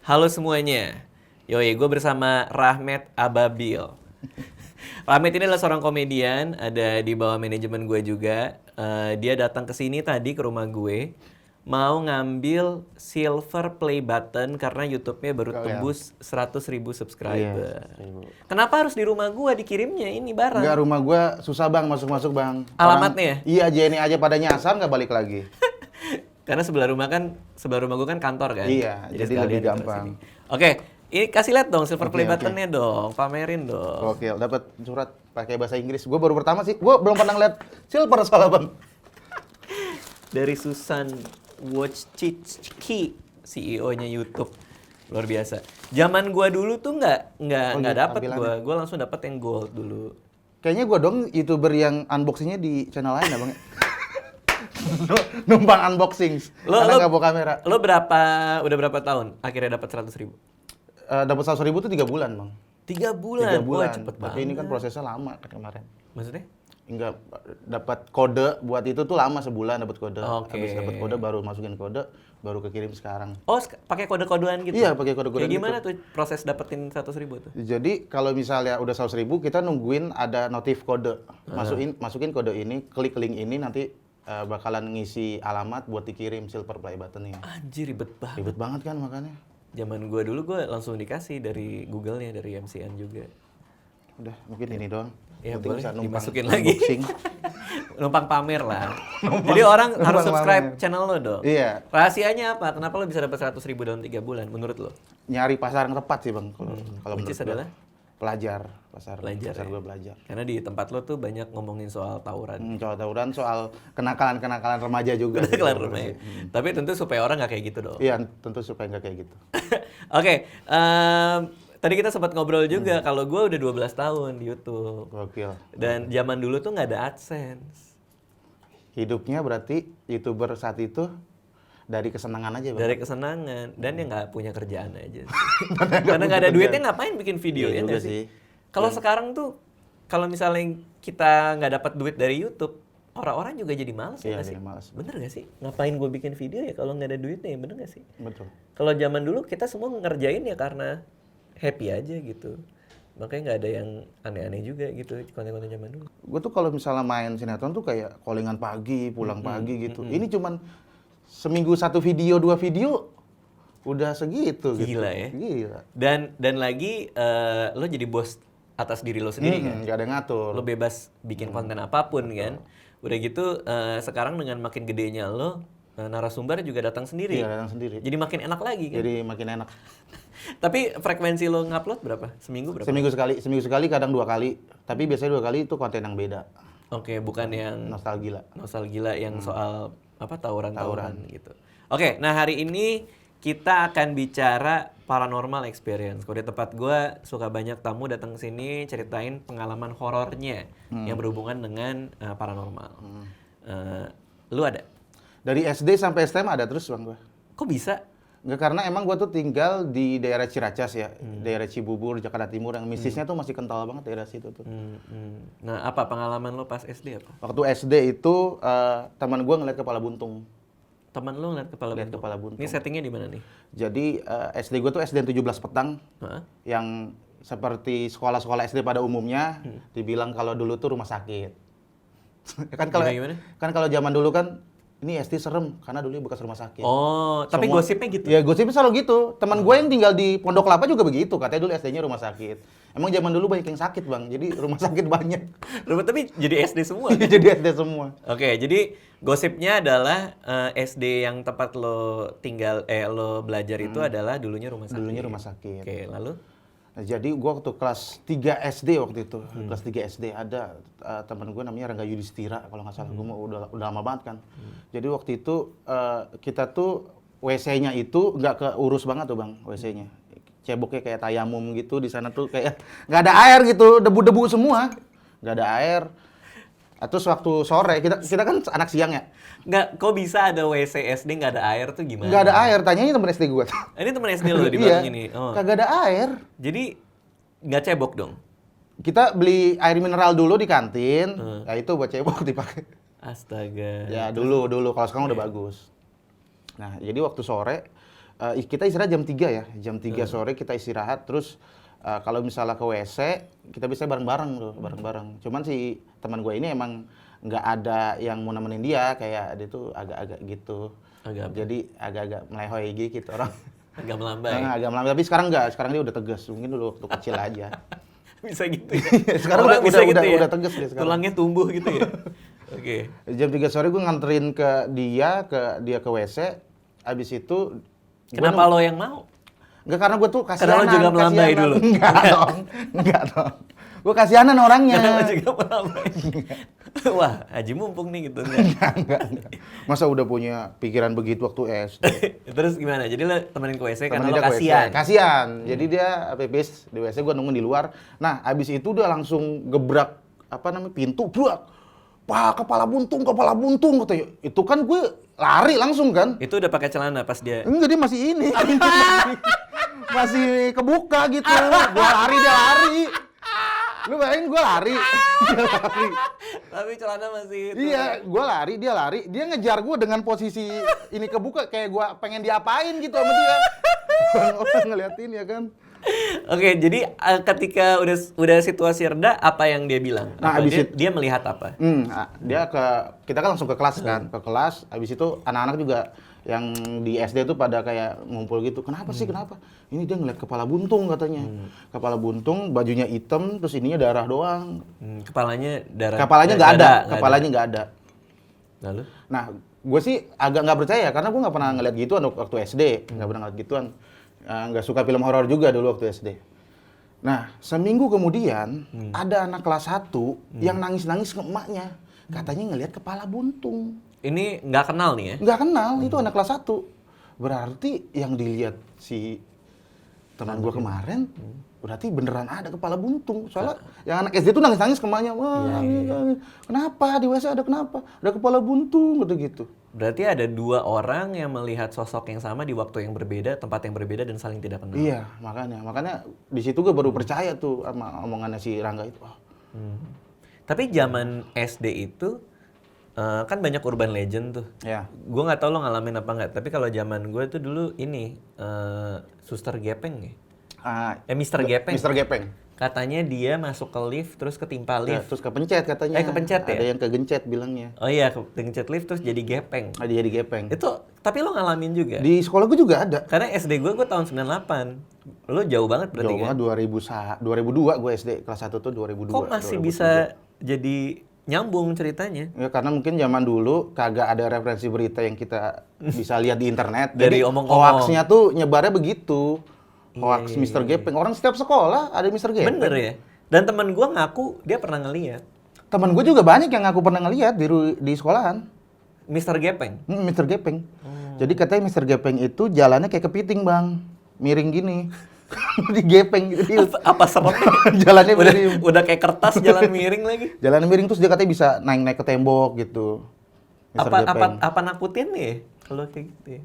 Halo semuanya. Yoi, gue bersama Rahmat Ababil. Rahmat ini adalah seorang komedian, ada di bawah manajemen gue juga. Dia datang ke sini tadi ke rumah gue, mau ngambil silver play button karena YouTube-nya baru tembus 100.000 subscriber. Iya, 100.000. Kenapa harus di rumah gue dikirimnya ini barang? Enggak, rumah gua susah bang, masuk-masuk bang. Alamatnya ya? Iya, JNE aja pada nyasar nggak balik lagi. Karena sebelah rumah gue kan kantor kan. Iya, jadi sekalian lebih ditaruh gampang. sini. Oke, ini kasih lihat dong silver play Oke. buttonnya dong, pamerin dong. Oke, dapat surat pakai bahasa Inggris. Gua baru pertama sih. Gua belum pernah ngeliat silver soalnya bang. Dari Susan Wojcicki, CEO-nya YouTube. Luar biasa. Zaman gua dulu tuh nggak dapet tampilannya. gua langsung dapet yang gold dulu. Kayaknya gua dong YouTuber yang unboxingnya di channel lain ya bang. Numpang unboxing. Karena nggak bawa kamera. Lo udah berapa tahun akhirnya dapat 100.000? Dapat 100.000 tuh 3 bulan bang. 3 bulan. 3 bulan. Wah, cepet Tapi banget. ini kan prosesnya lama kan kemarin. Maksudnya? Enggak dapat kode buat itu tuh lama sebulan dapat kode. Oke. Habis dapat kode baru masukin kode, baru kekirim sekarang. Oh, pakai kode-kodean gitu? Iya, pakai kode-kodean Kayak gimana gitu. tuh proses dapetin 100.000 tuh? Jadi kalau misalnya udah 100.000 kita nungguin ada notif kode. Masukin kode ini, klik link ini nanti bakalan ngisi alamat buat dikirim silver play button-nya. Anjir, ribet banget. Ribet banget kan makanya. Zaman gua dulu gua langsung dikasih dari Google-nya, dari MCN juga. Udah, mungkin ini doang. Ya Penting boleh, bisa numpang dimasukin lagi. unboxing. Numpang pamer lah. Jadi orang harus numpang subscribe pamer. channel lo dong. Iya. Rahasianya apa? Kenapa lo bisa dapat 100.000 dalam 3 bulan menurut lo? Nyari pasar yang tepat sih bang. Kalau Which is menurut gua. adalah? Pelajar, pasar Belajar ya? gua belajar. Karena di tempat lo tuh banyak ngomongin soal tawuran. Soal tawuran, soal kenakalan-kenakalan remaja juga. sih, Kelar kalau rumah ya. menurut saya. Tapi tentu supaya orang nggak kayak gitu dong. Iya, tentu supaya nggak kayak gitu. Oke, tadi kita sempat ngobrol juga kalau gue udah 12 tahun di YouTube. Gokil. Dan zaman dulu tuh nggak ada AdSense. Hidupnya berarti YouTuber saat itu dari kesenangan aja, Bang. Dari kesenangan dan ya nggak punya kerjaan aja. Karena nggak ada duitnya ngapain bikin video Iya ya juga nggak sih? sih. Kalau sekarang tuh kalau misalnya kita nggak dapat duit dari YouTube, orang-orang juga jadi malas ya Iya, nggak sih? jadi malas. Bener nggak sih? Ngapain gue bikin video ya kalau nggak ada duitnya ya bener nggak sih? Betul. Kalau zaman dulu kita semua ngerjain ya karena happy aja gitu. Makanya nggak ada yang aneh-aneh juga gitu konten-konten zaman dulu. Gue tuh kalau misalnya main sinetron tuh kayak callingan pagi, pulang pagi gitu. Ini cuman seminggu 1 video, 2 video udah segitu gitu. Gila ya. Gila. Dan lagi lo jadi bos atas diri lo sendiri kan. Nggak ada yang ngatur. Lo bebas bikin konten apapun kan. Udah gitu sekarang dengan makin gedenya lo narasumber juga datang sendiri. Iya, datang sendiri. Jadi makin enak lagi kan. Jadi makin enak. Tapi frekuensi lo ngupload berapa? Seminggu berapa? Seminggu sekali, kadang 2 kali. Tapi biasanya 2 kali itu konten yang beda. Oke, bukan yang Nostalgia. nostalgia yang soal apa tawuran-tawuran gitu. Oke, nah hari ini kita akan bicara paranormal experience. Kalau di tempat gue suka banyak tamu datang ke sini ceritain pengalaman horornya yang berhubungan dengan paranormal. Lu ada? Dari SD sampai SMA ada terus bang gua. Kok bisa? Nggak, karena emang gua tuh tinggal di daerah Ciracas ya, daerah Cibubur, Jakarta Timur, yang mistisnya tuh masih kental banget daerah situ tuh. Nah, apa pengalaman lo pas SD apa? Waktu SD itu teman gua ngeliat kepala buntung. Teman lo ngeliat kepala Lihat buntung? kepala buntung. Ini settingnya di mana nih? Jadi SD gua tuh SD 17 petang, Hah? yang seperti sekolah-sekolah SD pada umumnya, dibilang kalau dulu tuh rumah sakit. kan kalau Gimana? kan kalau zaman dulu kan ini SD serem karena dulu bekas rumah sakit. Oh, tapi Semua- gosipnya gitu? Ya gosipnya selalu gitu. Teman gue yang tinggal di Pondok Kelapa juga begitu. Katanya dulu SD-nya rumah sakit. Emang zaman dulu banyak yang sakit bang. Jadi rumah sakit banyak. Tapi jadi SD semua? Jadi SD semua. Oke, jadi gosipnya adalah SD yang tempat lo tinggal, lo belajar itu adalah dulunya rumah sakit. Dulunya rumah sakit. Oke, lalu? Nah, jadi gue waktu kelas 3 SD waktu itu. Kelas 3 SD ada teman gue namanya Rangga Yudhistira kalau nggak salah. Gue udah lama banget kan. Jadi waktu itu kita tuh WC-nya itu nggak keurus banget tuh bang WC-nya. Ceboknya kayak tayamum gitu di sana tuh kayak nggak ada air gitu, debu-debu semua, nggak ada air. Terus waktu sore kita kan anak siang ya, Nggak, kok bisa ada WC SD nggak ada air tuh gimana? nggak ada air. Tanyain temen SD gue. Ini temen SD lo di belakang ini. Oh. Kagak ada air. Jadi nggak cebok dong? Kita beli air mineral dulu di kantin, ya itu buat cebok dipakai. Astaga. Ya dulu kalau sekarang udah bagus. Nah jadi waktu sore kita istirahat jam 3 ya. Jam 3 sore kita istirahat, terus kalau misalnya ke WC, kita bisa bareng-bareng tuh, bareng-bareng. Cuman si teman gue ini emang nggak ada yang mau nemenin dia, kayak dia tuh agak-agak gitu. Jadi agak-agak melehoy gitu orang. Agak melambai. Agak melambai, tapi sekarang nggak. Sekarang dia udah tegas. Mungkin dulu waktu kecil aja. Bisa gitu ya? Sekarang Orang bisa gitu ya? udah tegas dia sekarang. Tulangnya tumbuh gitu ya? Oke. Jam 3 sore gue nganterin ke dia ke WC. Abis itu Kenapa lo yang mau? enggak, karena gue tuh kasihanan. Karena lo juga melambai dulu? Enggak dong. Gue kasihanan orangnya. Karena lo juga melambai? Wah, Haji mumpung nih gitu. Enggak. Masa udah punya pikiran begitu waktu SD? Terus gimana? Jadi lo temenin ke WC karena Temenin lo dia ke WC. kasihan? Kasihan. Jadi dia pipis di WC, gue nungguin di luar. Nah, abis itu dia langsung gebrak pintu, brak. Pak, kepala buntung katanya. Itu kan gue lari langsung kan. Itu udah pakai celana pas dia? Enggak, dia masih ini. masih kebuka gitu. Gua lari, dia lari. Lu bayangin gua lari. Dia lari. Tapi celana masih itu. Iya, gua lari, dia lari. Dia ngejar gua dengan posisi ini kebuka, kayak gua pengen diapain gitu sama dia. Orang-orang ngeliatin ya kan. Oke, jadi ketika udah situasi reda, apa yang dia bilang? Nah, dia melihat apa? Kita kan langsung ke kelas kan, ke kelas. Habis itu anak-anak juga yang di SD tuh pada kayak ngumpul gitu. Kenapa sih, kenapa? Ini dia ngeliat kepala buntung katanya. Kepala buntung, bajunya hitam, terus ininya darah doang. Kepalanya darah. Kepalanya nggak ada, kepalanya nggak ada. Lalu? Nah, gue sih agak nggak percaya karena gue nggak pernah ngeliat gituan waktu SD, nggak pernah ngeliat gituan. Nggak suka film horor juga dulu waktu SD. Nah, seminggu kemudian ada anak kelas 1 yang nangis-nangis ke emaknya. Katanya ngelihat kepala buntung. Ini nggak kenal nih ya? Nggak kenal, itu anak kelas 1. Berarti yang dilihat si teman gue kemarin, berarti beneran ada kepala buntung. Soalnya yang anak SD itu nangis-nangis ke emaknya. Wah, kenapa di WC ada kenapa? Ada kepala buntung gitu-gitu. Berarti ada 2 orang yang melihat sosok yang sama di waktu yang berbeda, tempat yang berbeda, dan saling tidak kenal. Iya, makanya di situ gue baru percaya tuh sama omongannya si Rangga itu. Tapi zaman SD itu kan banyak urban legend tuh. Ya. Gue nggak tahu lo ngalamin apa nggak. Tapi kalau zaman gue tuh dulu ini Suster Gepeng nih. Mister Gepeng. Mister Gepeng. Katanya dia masuk ke lift terus ketimpa lift. Terus kepencet katanya. Kepencet ya? Ada yang kegencet bilangnya. Oh iya, kepencet lift terus jadi gepeng. Ada jadi gepeng. Itu, tapi lo ngalamin juga? Di sekolah gue juga ada. Karena SD gue tahun 98. Lo jauh banget berarti kan? Jauh banget, 2002 gue SD. Kelas 1 tuh 2002. Kok masih 2003. Bisa jadi nyambung ceritanya? Ya karena mungkin zaman dulu kagak ada referensi berita yang kita bisa lihat di internet. Dari jadi omong-omong. Hoaxnya tuh nyebarnya begitu. Hoax Mister Gepeng. Orang setiap sekolah ada Mister Gepeng. Bener ya? Dan teman gue ngaku dia pernah ngeliat. Temen gue juga banyak yang ngaku pernah ngeliat di sekolahan. Mister Gepeng? Mister Gepeng. Jadi katanya Mister Gepeng itu jalannya kayak kepiting bang. Miring gini. Di gepeng gitu. Apa seremnya? Jalannya miring. Udah kayak kertas jalan miring lagi. Jalan miring terus dia katanya bisa naik-naik ke tembok gitu. Apa nakutin nih kalau kayak gitu ya?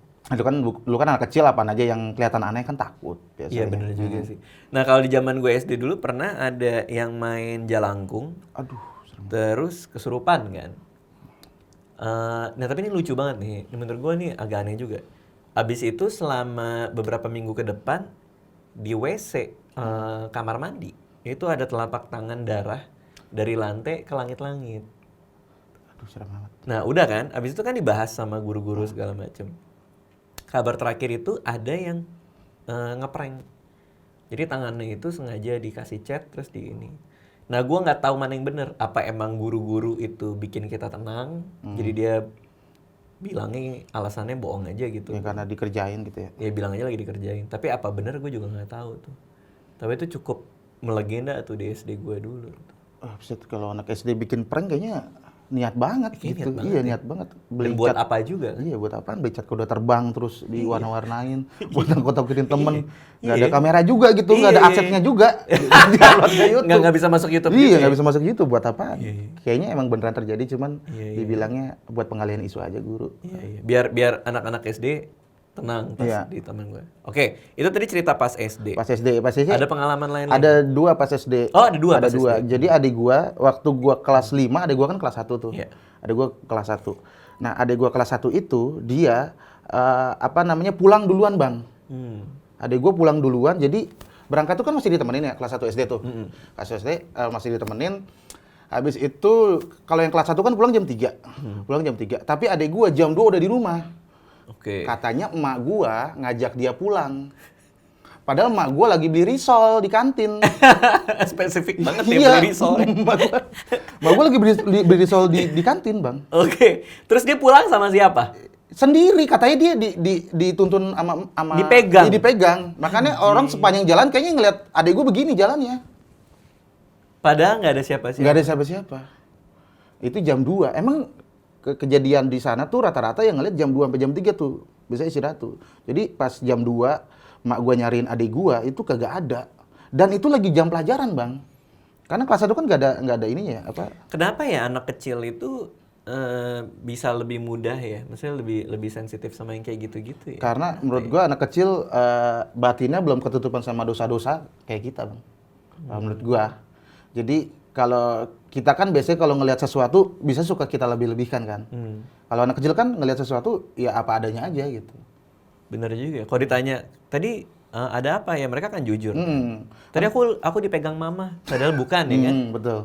Lu kan anak kecil, apaan aja yang kelihatan aneh kan takut biasanya. Iya bener juga sih. Nah kalau di zaman gue SD dulu pernah ada yang main jalangkung. Aduh, serem. Terus kesurupan kan. Nah tapi ini lucu banget nih. Menurut gue nih agak aneh juga. Abis itu selama beberapa minggu ke depan di WC kamar mandi itu ada telapak tangan darah dari lantai ke langit-langit. Aduh serem banget. Nah udah kan. Abis itu kan dibahas sama guru-guru segala macem. Kabar terakhir itu ada yang ngeprank. Jadi tangannya itu sengaja dikasih cat terus di ini. Nah gue nggak tahu mana yang bener. Apa emang guru-guru itu bikin kita tenang? Jadi dia bilangnya alasannya bohong aja gitu. Ya karena dikerjain gitu ya. Ya bilang aja lagi dikerjain. Tapi apa bener gue juga nggak tahu tuh. Tapi itu cukup melegenda tuh di SD gue dulu. Kalau anak SD bikin prank kayaknya niat banget gitu. Niat banget. Dan buat apa juga kan? Iya, buat apaan? Beli cat kuda terbang terus diwarna-warnain, buat nakut-nakutin temen. Nggak ada kamera juga gitu, nggak ada aksesnya juga. Nggak bisa masuk YouTube. Iya, nggak bisa masuk YouTube. Buat apaan? Iya. Kayaknya emang beneran terjadi, cuman dibilangnya buat pengalihan isu aja guru. Iya. Biar anak-anak SD tenang pas di temen gue. Oke, itu tadi cerita pas SD. Pas SD. Ada pengalaman lain? Ada 2 pas SD. Oh, ada 2 Ada pas 2. SD. Jadi adik gua waktu gua kelas 5, adik gua kan kelas 1 tuh. Yeah. Adik gua kelas 1. Nah, adik gua kelas 1 itu dia pulang duluan bang. Hmm. Adik gue pulang duluan, jadi berangkat tuh kan masih ditemenin ya, kelas 1 SD tuh. Kelas 1 SD masih ditemenin. Habis itu kalau yang kelas 1 kan pulang jam 3. Pulang jam 3. Tapi adik gue jam 2 udah di rumah. Oke. Katanya emak gue ngajak dia pulang. Padahal emak gue lagi beli risol di kantin. Spesifik banget ya Iya. beli risol. Emak gue lagi beli risol di kantin bang. Oke. Terus dia pulang sama siapa? Sendiri, katanya dia dituntun sama Dipegang? dipegang. Makanya orang sepanjang jalan kayaknya ngeliat adik gue begini jalannya. Padahal nggak ada siapa-siapa. Nggak ada siapa-siapa. Itu jam 2. Emang kejadian di sana tuh rata-rata yang ngeliat jam 2 sampai jam 3 tuh. Bisa istirahat tuh. Jadi pas jam 2, mak gue nyariin adik gue, itu kagak ada. Dan itu lagi jam pelajaran, Bang. Karena kelas 1 kan nggak ada ininya ya, apa? Kenapa ya anak kecil itu bisa lebih mudah ya? Maksudnya lebih sensitif sama yang kayak gitu-gitu ya? Karena menurut gue anak kecil batinnya belum ketutupan sama dosa-dosa kayak kita, Bang. Menurut gue. Jadi kalau kita kan biasanya kalau ngelihat sesuatu bisa suka kita lebih-lebihkan kan. Kalau anak kecil kan ngelihat sesuatu ya apa adanya aja gitu. Bener juga. Kalau ditanya, tadi ada apa ya? Mereka kan jujur. Mm. Tadi aku dipegang mama, padahal bukan ya kan? Betul.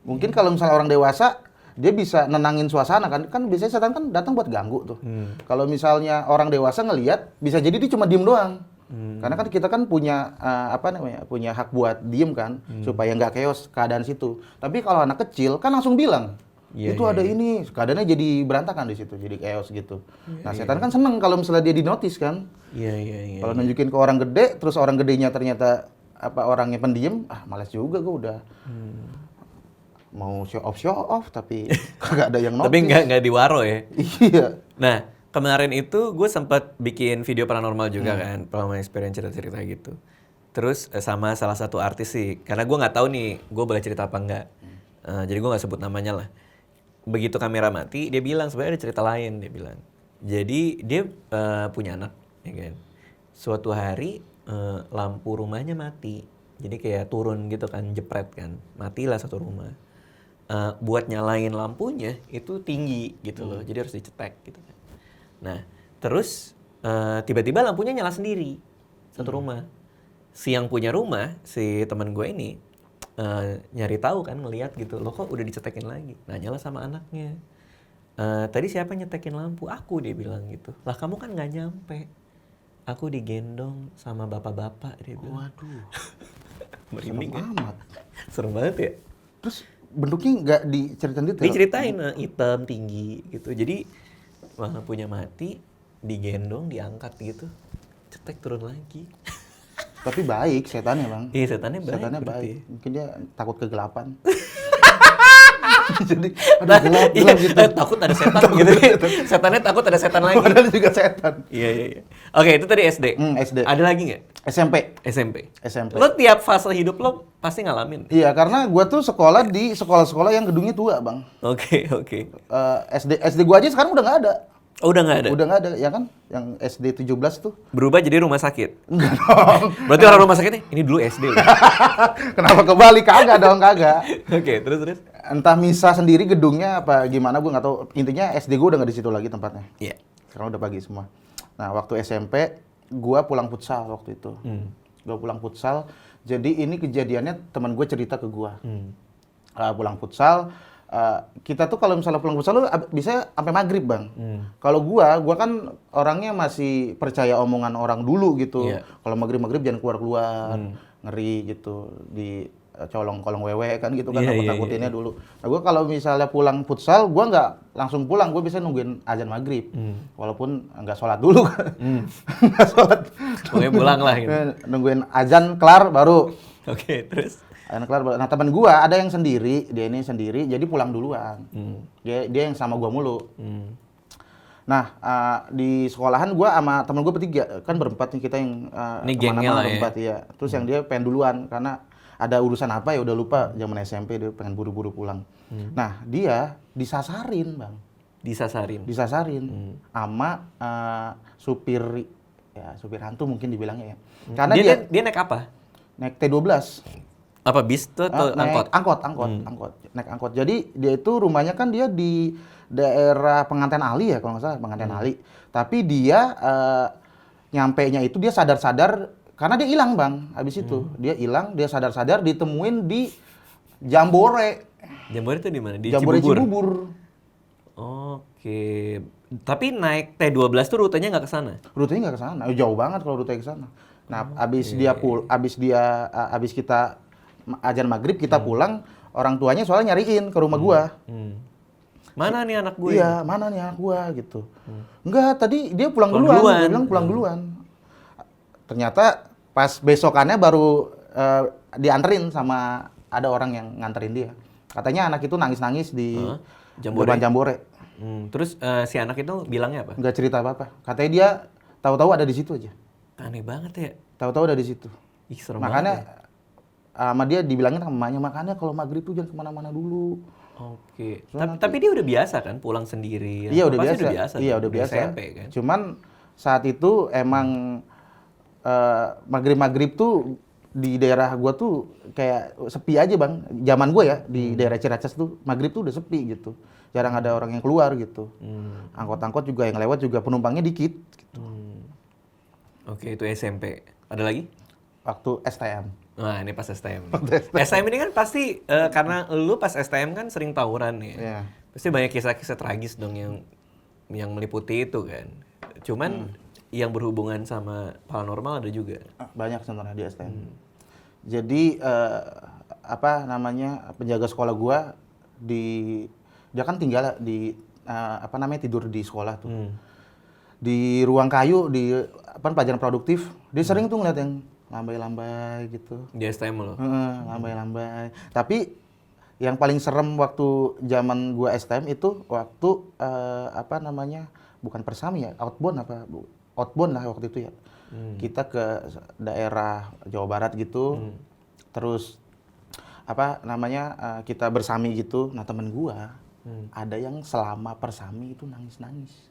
Mungkin kalau misalnya orang dewasa dia bisa nenangin suasana kan. Kan biasanya setan kan datang buat ganggu tuh. Kalau misalnya orang dewasa ngelihat bisa jadi dia cuma diem doang. Karena kan kita kan punya punya hak buat diem kan supaya nggak chaos keadaan situ. Tapi kalau anak kecil kan langsung bilang itu ada ini, keadaannya jadi berantakan di situ, jadi chaos gitu. Nah setan kan seneng kalau misalnya dia dinotis kan. Iya. Kalau nunjukin ke orang gede, terus orang gedenya ternyata orangnya pendiam, malas juga gue udah mau show off tapi kagak ada yang notice. Tapi nggak diwaro ya? Iya. Nah, kemarin itu gue sempat bikin video paranormal juga kan, pengalaman experience cerita-cerita gitu. Terus sama salah satu artis sih, karena gue nggak tahu nih, gue boleh cerita apa enggak. Jadi gue nggak sebut namanya lah. Begitu kamera mati, dia bilang sebenarnya ada cerita lain, dia bilang. Jadi dia punya anak, ya kan. Suatu hari lampu rumahnya mati, jadi kayak turun gitu kan, jepret kan, matilah satu rumah. Buat nyalain lampunya itu tinggi gitu loh, jadi harus dicetek gitu kan. Nah, terus tiba-tiba lampunya nyala sendiri satu rumah. Si yang punya rumah, si teman gue ini nyari tahu kan, ngelihat gitu, loh kok udah dicetekin lagi. Nanyalah sama anaknya, tadi siapa nyetekin lampu? Aku, dia bilang gitu. Lah kamu kan nggak nyampe. Aku digendong sama bapak-bapak, dia bilang. Waduh. Merinding Serem ya? amat. Serem banget ya? Terus bentuknya nggak diceritain detail? Diceritain hitam, tinggi gitu. Jadi lampunya mati, digendong, diangkat gitu. Cetek turun lagi. Tapi baik setannya, Bang. Iya, setannya baik. Setannya berarti. baik. Mungkin dia takut kegelapan. Jadi gelap gitu. Takut ada setan gitu. Setannya takut ada setan lagi. Padahal juga setan. Iya. Oke, itu tadi SD. SD. Ada lagi nggak? SMP. SMP. Lo tiap fase hidup lo pasti ngalamin. Iya, karena gua tuh sekolah di sekolah-sekolah yang gedungnya tua, Bang. Oke. SD gua aja sekarang udah nggak ada. Oh, udah nggak ada? Udah nggak ada, ya kan? Yang SD 17 tuh. Berubah jadi rumah sakit? Enggak dong. Berarti orang rumah sakitnya, ini dulu SD loh. Kenapa kembali? Kagak dong, kagak. Oke, terus? Entah misah sendiri gedungnya apa gimana, gue nggak tahu. Intinya SD gue udah nggak di situ lagi tempatnya. Iya. Sekarang udah pagi semua. Nah, waktu SMP, gue pulang futsal waktu itu. Gue pulang futsal. Jadi ini kejadiannya teman gue cerita ke gue. Pulang futsal. Kita tuh kalau misalnya pulang futsal lu bisa sampai maghrib, Bang. Kalau gua kan orangnya masih percaya omongan orang dulu gitu. Yeah. Kalau maghrib jangan keluar, ngeri gitu di colong kolong wewe kan gitu kan, takutinnya dulu. Nah, gua kalau misalnya pulang futsal, gua nggak langsung pulang, gua bisa nungguin azan maghrib, walaupun nggak sholat dulu. Nggak sholat. Pokoknya pulang lah gitu. Nungguin azan kelar baru. Oke, terus? Nah, teman gua ada yang sendiri, dia ini sendiri, jadi pulang duluan. Dia yang sama gua mulu. Nah, di sekolahan gua sama temen gua bertiga, kan berempat nih kita yang ini gengnya lah berempat ya. Terus yang dia pengen duluan karena ada urusan apa ya udah lupa, zaman SMP dia pengen buru-buru pulang. Nah, dia disasarin, Bang. Disasarin sama supir hantu mungkin dibilangnya ya. Karena dia naik apa? Naik T12. Apa bis tuh atau angkot? Angkot. Naik angkot. Jadi dia itu rumahnya kan dia di daerah Pengantin Ali ya kalau nggak salah, Pengantin Ali. Tapi dia nyampenya itu dia sadar-sadar karena dia hilang bang. Habis itu dia hilang, dia sadar-sadar ditemuin di Jambore. Jambore itu di mana? Di Jambore Cibubur. Cibubur. Oke. Tapi naik T12 tuh rutenya nggak ke sana? Rutenya nggak ke sana, jauh banget kalau rutenya ke sana. Nah, abis kita azan maghrib kita pulang, orang tuanya soalnya nyariin ke rumah gua. Mana nih anak gue? Iya, mana nih anak gua gitu. Enggak, tadi dia pulang Pulang duluan. duluan. Dia bilang pulang duluan. Ternyata pas besokannya baru dianterin sama ada orang yang nganterin dia. Katanya anak itu nangis-nangis di Jambore. depan Jambore. Terus si anak itu bilangnya apa? Nggak cerita apa-apa. Katanya dia tahu-tahu ada di situ aja. Aneh banget ya. Tahu-tahu ada di situ. Ih, serem Makanya banget sama dia dibilangin sama mamanya, makanya kalau maghrib tuh jangan kemana-mana dulu. ya. Oke. Tapi dia udah biasa kan pulang sendiri. Iya udah Pasti biasa. Iya dong, udah biasa. SMP kan. Cuman saat itu emang maghrib tuh di daerah gua tuh kayak sepi aja bang. Zaman gua ya di daerah Ciracas tuh maghrib tuh udah sepi gitu. Jarang ada orang yang keluar gitu. Angkot-angkot juga yang lewat juga penumpangnya dikit. Gitu. Oke, itu SMP. Ada lagi? Waktu STM. Nah, ini pas STM. STM ini kan pasti karena lu pas STM kan sering tawuran ya. Iya. Pasti banyak kisah-kisah tragis dong yang meliputi itu kan. Cuman yang berhubungan sama paranormal ada juga. Banyak sebenarnya di STM. Jadi penjaga sekolah gua dia kan tinggal di tidur di sekolah tuh. Di ruang kayu di pelajaran produktif, dia sering tuh ngeliat yang lambai-lambai gitu. Di STM lo? Lambai-lambai. Tapi yang paling serem waktu zaman gua STM itu waktu bukan Persami ya, outbound lah waktu itu ya. Kita ke daerah Jawa Barat gitu. Terus kita bersami gitu. Nah, temen gua ada yang selama Persami itu nangis-nangis.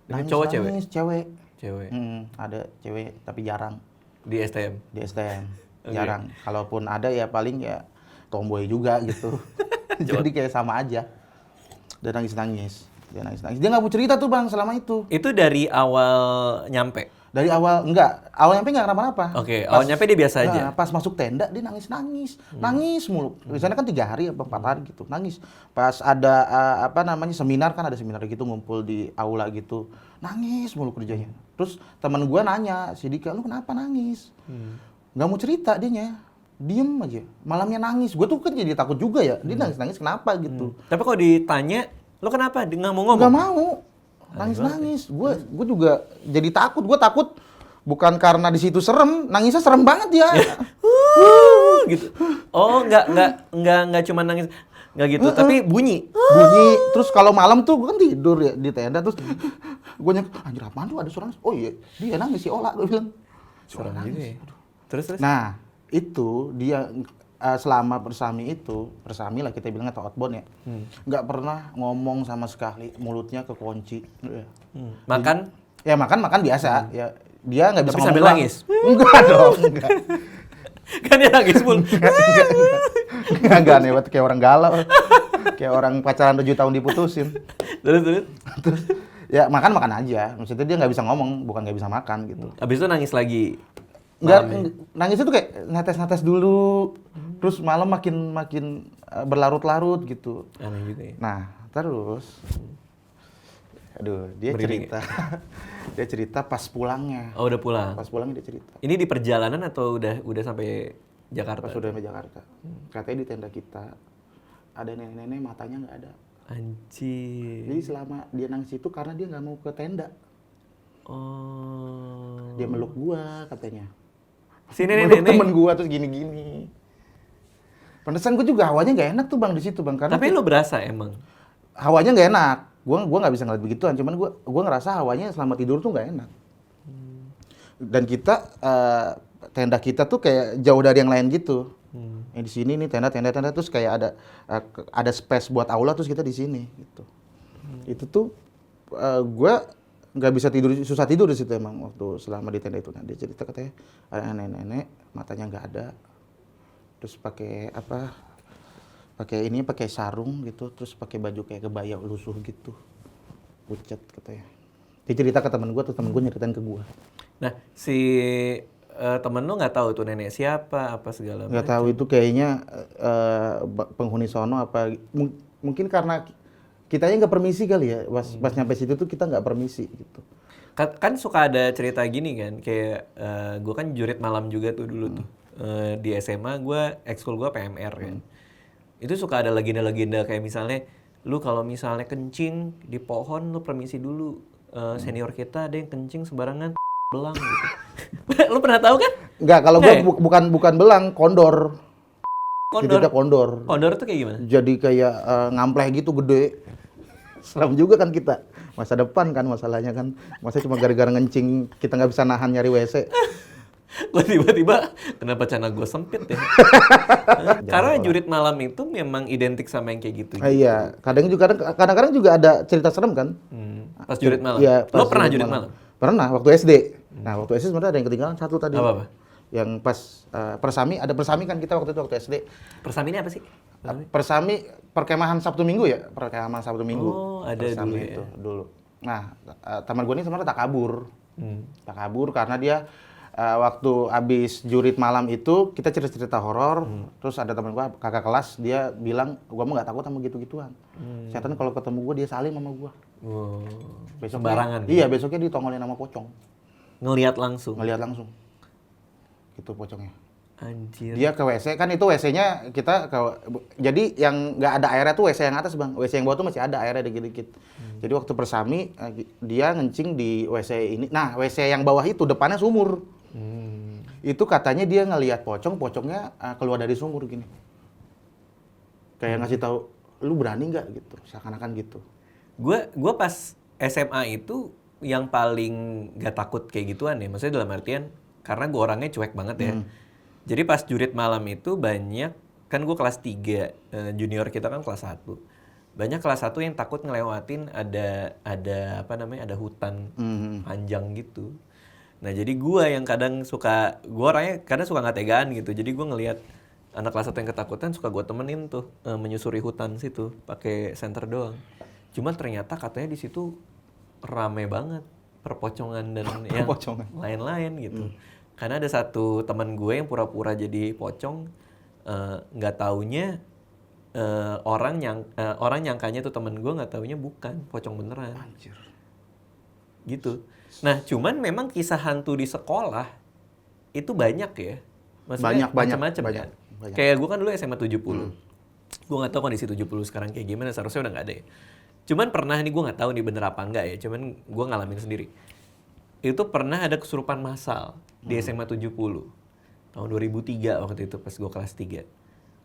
Ini cowok cewek? Cewek. Cewek. Ada cewek tapi jarang Di STM? di STM. Jarang. Kalaupun ada ya paling ya tomboy juga gitu. Jadi kayak sama aja. Dia nangis-nangis. Dia nggak mau cerita tuh bang selama itu. Itu dari awal nyampe? Dari awal nyampe nggak kenapa-napa. Oke, awal nyampe dia biasa aja? Pas masuk tenda dia nangis mulu. Di sana kan 3 hari apa 4 hari gitu, nangis. Pas ada seminar kan, ada seminar gitu ngumpul di aula gitu, nangis mulu kerjanya. Terus teman gua nanya, si Dika, lu kenapa nangis? Nggak mau cerita dianya, diem aja, malamnya nangis. Gua tuh kan jadi takut juga ya, dia nangis kenapa gitu. Tapi kalau ditanya, lu kenapa? Dia nggak mau ngomong? Nggak mau. Nangis. Gue juga jadi takut. Gue takut bukan karena di situ serem, nangisnya serem banget ya. Gitu. Oh, nggak cuma nangis, nggak gitu, tapi bunyi. Terus kalau malam tuh gue kan tidur ya di tenda, terus gue nyek, anjir apaan tuh ada suara nangis? Oh iya, dia nangis si Ola, gue bilang. Serem juga ya. Terus? Nah, itu dia selama Persami lah kita bilang atau outbound ya, nggak pernah ngomong sama sekali, mulutnya kekunci. Makan? Ya makan biasa. Ya dia nggak bisa tapi ngomong. sambil nangis? Enggak dong, enggak. Kan dia nangis pun. Enggak nih, kayak orang galau. Kayak orang pacaran 7 tahun diputusin. Terus? Ya makan aja. Maksudnya dia nggak bisa ngomong, bukan nggak bisa makan gitu. Abis itu nangis lagi? Enggak, nangis itu kayak netes-netes dulu. Terus malam makin berlarut-larut gitu. Aneh juga ya. Nah, terus dia Merinding cerita. Dia cerita pas pulangnya. Oh, udah pulang. Pas pulangnya dia cerita. Ini di perjalanan atau udah sampai Jakarta? Pas udah sampai Jakarta. Katanya di tenda kita ada nenek-nenek matanya nggak ada. Anjir. Jadi selama dia nangis itu karena dia nggak mau ke tenda. Oh. Dia meluk gua katanya. Si Meluk nenek-nenek. temen gua terus gini-gini. Pantesan gua juga hawanya nggak enak tuh bang di situ bang. Karena Tapi lo berasa emang? hawanya nggak enak. Gua nggak bisa ngeliat begituan. Cuman gua ngerasa hawanya selama tidur tuh nggak enak. Dan kita tenda kita tuh kayak jauh dari yang lain gitu. Di sini nih tenda terus kayak ada space buat aula terus kita di sini gitu. Itu tuh gua nggak bisa tidur, susah tidur di situ emang waktu selama di tenda itu. Nah, dia cerita katanya ada nenek-nenek matanya nggak ada, terus pakai pakai sarung gitu, terus pakai baju kayak kebaya lusuh gitu, pucat katanya. Dia cerita ke temen gue, terus temen gue nyeritain ke gue. Nah, si temen lu nggak tahu tuh nenek siapa, apa segala Nggak macam. tahu itu kayaknya penghuni sono apa, mungkin karena kitanya nggak permisi kali ya, pas nyampe situ tuh kita nggak permisi gitu. Kan suka ada cerita gini kan, kayak gue kan jurit malam juga tuh dulu tuh. Di SMA ekskul gue PMR kan. Itu suka ada legenda-legenda kayak misalnya, lu kalau misalnya kencing di pohon lu permisi dulu. Senior kita ada yang kencing sembarangan belang gitu. Lu pernah tahu kan? Nggak, kalau gue Nggak ya? bukan belang, kondor. Kondor. Titiknya kondor. Kondor tuh kayak gimana? Jadi kayak ngampleh gitu gede. Seram juga kan kita. Masa depan kan masalahnya kan. Masa cuma gara-gara ngencing kita nggak bisa nahan nyari WC. Gue tiba-tiba kenapa channel gue sempit ya? Karena jurit malam itu memang identik sama yang kayak gitu. Iya, kadang-kadang juga ada cerita serem kan. Pas jurit malam. Iya, pas Lo pernah jurit malam? Pernah, waktu SD. Nah, waktu SD sebenarnya ada yang ketinggalan satu tadi. Apa? Yang pas persami, ada persami kan kita waktu itu waktu SD. Persami ini apa sih? Persami perkemahan Sabtu Minggu ya, perkemahan Sabtu Minggu. Oh, ada persami dulu ya. itu dulu. Nah, teman gue ini sebenarnya tak kabur. Tak kabur karena dia waktu abis jurit malam itu kita cerita-cerita horor, terus ada teman gue kakak kelas dia bilang gue mah nggak takut sama gitu-gituan. Setan kalau ketemu gue dia salim sama gue. Wow. Besoknya, Sembarangan. iya besoknya ditongolin sama pocong, Ngelihat langsung. ngelihat langsung. Gitu pocongnya. Anjir. Dia ke WC kan itu WC-nya jadi yang nggak ada airnya tuh WC yang atas bang, WC yang bawah tuh masih ada airnya dikit-dikit. Jadi waktu persami dia ngencing di WC ini. Nah WC yang bawah itu depannya sumur. Itu katanya dia ngelihat pocongnya keluar dari sumur gini. Kayak ngasih tahu, lu berani nggak gitu, seakan-akan gitu. Gue pas SMA itu yang paling gak takut kayak gituan ya. Maksudnya dalam artian karena gue orangnya cuek banget ya. Jadi pas jurit malam itu banyak, kan gue kelas 3, junior kita kan kelas 1. Banyak kelas 1 yang takut ngelewatin ada apa namanya, ada hutan panjang gitu. Nah jadi gue yang gue orangnya kadang suka nggak tegaan gitu. Jadi gue ngelihat anak kelas 1 yang ketakutan suka gue temenin tuh menyusuri hutan situ pakai senter doang. Cuma ternyata katanya di situ rame banget perpocongan dan yang lain-lain gitu. Karena ada satu teman gue yang pura-pura jadi pocong, nggak taunya orang nyangkanya tuh temen gue nggak taunya bukan pocong beneran. Anjir. Gitu. Nah, cuman memang kisah hantu di sekolah itu banyak ya. Maksudnya macam-macam kan. Kayak gue kan dulu SMA 70. Gue nggak tahu kondisi 70 sekarang kayak gimana, seharusnya udah nggak ada ya. Cuman pernah nih, gue nggak tahu nih bener apa enggak ya, cuman gue ngalamin sendiri. Itu pernah ada kesurupan massal di SMA 70. Tahun 2003 waktu itu pas gue kelas 3.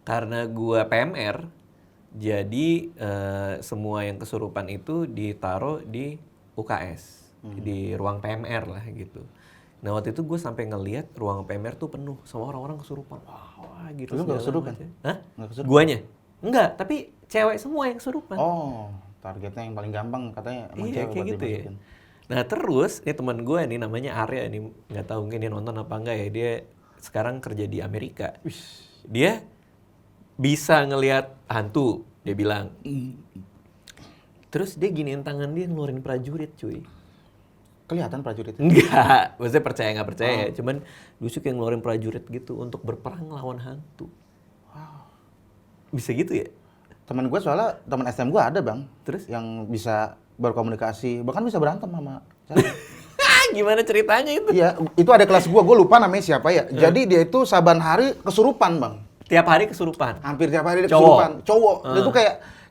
Karena gue PMR, jadi semua yang kesurupan itu ditaruh di UKS. Di ruang PMR lah gitu. Nah waktu itu gue sampai ngelihat ruang PMR tuh penuh sama orang-orang kesurupan. Wah gitu. Lu nggak kesurupan? Hah? Nggak kesurupan? Guanya? Enggak, tapi cewek semua yang kesurupan. Oh, targetnya yang paling gampang katanya emang Iya cewek kayak buat gitu ya. dimasukin. Nah terus, ini teman gue nih namanya Arya nih, nggak tahu mungkin dia nonton apa enggak ya. Dia sekarang kerja di Amerika. Dia bisa ngelihat hantu, dia bilang. Terus dia giniin tangan dia ngeluarin prajurit cuy. Kelihatan prajurit. Enggak, maksudnya percaya nggak percaya ya. Cuman Dusuk yang ngeluarin prajurit gitu untuk berperang lawan hantu. Wow. Bisa gitu ya? Teman gue soalnya, teman SM gue ada bang. Terus? Yang bisa berkomunikasi, bahkan bisa berantem sama Gimana ceritanya itu? Iya, itu ada kelas gue lupa namanya siapa ya. Jadi dia itu saban hari kesurupan bang. Tiap hari kesurupan? Hampir tiap hari dia Cowok? kesurupan. Cowok. Dia tuh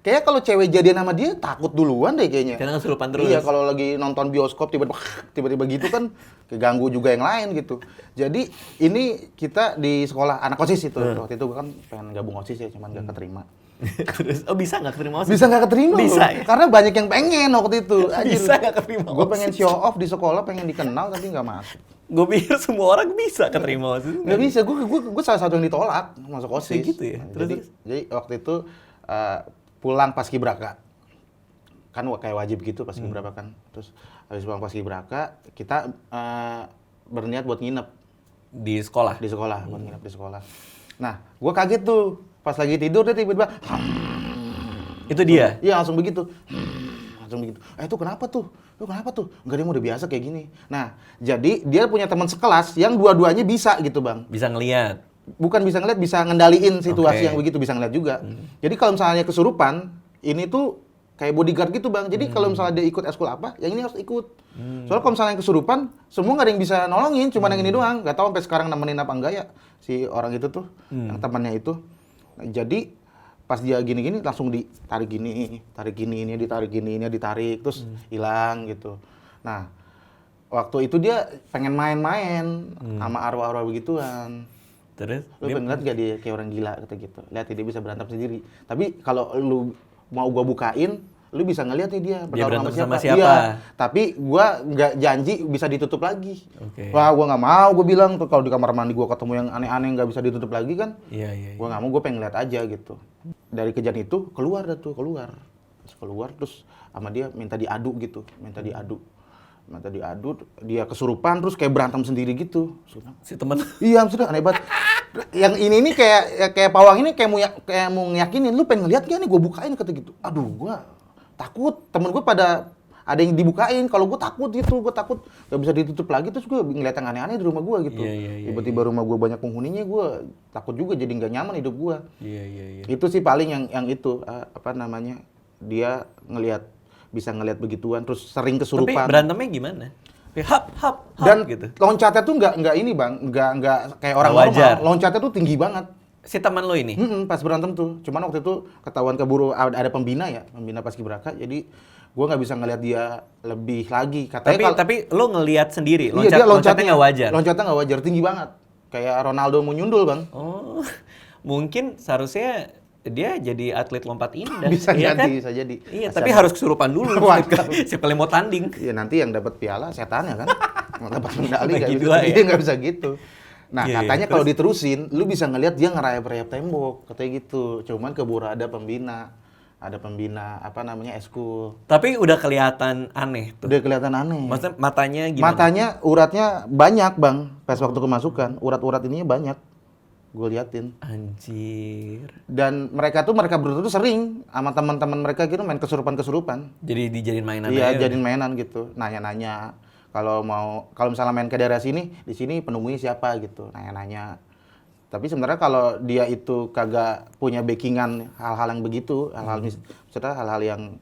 kayak kalau cewek jadian sama dia takut duluan deh kayaknya. Karena kesurupan terus? Iya, kalau lagi nonton bioskop tiba-tiba gitu kan keganggu juga yang lain gitu. Jadi ini kita di sekolah anak OSIS itu. Waktu itu gue kan pengen gabung OSIS ya, cuman gak keterima. Terus, bisa nggak keterima? Bisa nggak keterima Bisa loh. ya? Karena banyak yang pengen waktu itu. Bisa nggak keterima? Gue pengen show off di sekolah, pengen dikenal tapi nggak masuk. Gue pikir semua orang bisa keterima OSIS. Nggak bisa, gue salah satu yang ditolak masuk OSIS. Kayak gitu ya? Jadi waktu itu pulang paskibraka. Kan kayak wajib gitu paskibraka kan. Terus habis pulang paskibraka, kita berniat buat nginep. Di sekolah? Di sekolah, buat nginep di sekolah. Nah, gue kaget tuh. Pas lagi tidur dia tiba-tiba Itu dia. iya langsung begitu. Langsung begitu. Itu kenapa tuh? Lu kenapa tuh? Enggak, dia mau udah biasa kayak gini. Nah, jadi dia punya teman sekelas yang dua-duanya bisa gitu, Bang. Bisa ngelihat. Bukan bisa ngeliat, bisa ngendaliin situasi Oke. yang begitu, bisa ngeliat juga. Jadi kalau misalnya kesurupan, ini tuh kayak bodyguard gitu, Bang. Jadi kalau misalnya dia ikut eskul apa, yang ini harus ikut. Soalnya kalau misalnya yang kesurupan, semua nggak ada yang bisa nolongin, cuma yang ini doang. Nggak tahu sampai sekarang nemenin apa enggak ya si orang itu tuh, yang temannya itu. Nah, jadi pas dia gini-gini langsung ditarik gini, ini ditarik, terus hilang gitu. Nah, waktu itu dia pengen main-main sama arwah-arwah begituan. Terus Lu pengen ngeliat gak dia kayak orang gila kata gitu. Lihat dia bisa berantem sendiri. Tapi kalau lu mau gua bukain, lu bisa ngeliat nih dia berantem sama Iya, siapa? tapi gua nggak janji bisa ditutup lagi. Oke. Wah, gua nggak mau, gua bilang tuh kalau di kamar mandi gua ketemu yang aneh-aneh nggak bisa ditutup lagi kan. Iya. Gua nggak mau, gua pengen lihat aja gitu. Dari kejadian itu keluar terus sama dia minta diadu gitu, minta diadu, dia kesurupan terus kayak berantem sendiri gitu. Si teman. Iya, sudah aneh banget. Yang ini kayak pawang ini kayak mau ngeyakinin, lu pengen ngeliat gak nih, gue bukain kata gitu. Aduh, gua takut. Temen gue pada ada yang dibukain, kalau gue takut gitu, gue takut gak bisa ditutup lagi. Terus gue ngeliat yang aneh-aneh di rumah gue gitu. Iya. Tiba-tiba rumah gue banyak penghuninya, gue takut juga jadi nggak nyaman hidup gue. Iya. Itu sih paling yang itu dia bisa ngelihat begituan, terus sering Tapi kesurupan. berantemnya gimana? Hap Dan gitu. loncatnya tuh nggak ini, Bang, nggak kayak orang Wajar. normal. Loncatnya tuh tinggi banget. Si teman lo ini. Pas berantem tuh. Cuman waktu itu ketahuan keburu ada pembina paskibraka. Jadi gua nggak bisa ngelihat dia lebih lagi. Katanya Tapi lo ngelihat sendiri, iya, dia loncatnya nggak wajar. Loncatnya nggak wajar, tinggi banget. Kayak Ronaldo mau nyundul, Bang. Oh, mungkin seharusnya dia jadi atlet lompat indah. Bisa iya jadi, kan? bisa jadi. Iya, Masih tapi ada. harus kesurupan dulu. Wajar. Siapa yang mau tanding? Iya, nanti yang dapat piala setannya kan. Nggak dapat medali Bagi nggak bisa. dua ya? Iya, nggak bisa gitu. Nah, Iya, katanya terus? kalau diterusin, lu bisa ngelihat dia ngerayap-rayap tembok, katanya gitu. Cuman keburu ada pembina eskul. Tapi udah kelihatan aneh tuh. Udah kelihatan aneh. Maksudnya matanya gimana? Matanya, uratnya banyak, Bang. Pas waktu kemasukan, urat-urat ininya banyak. Gue liatin. Anjir. Dan mereka berdua tuh sering sama teman-teman mereka gitu main kesurupan. Jadi dijadiin mainan Iya, aja. jadiin mainan gitu. Nanya-nanya. Kalau misalnya main ke daerah sini, di sini penunggunya siapa gitu. Nanya-nanya. Tapi sebenarnya kalau dia itu kagak punya backingan hal-hal yang begitu, hal-hal yang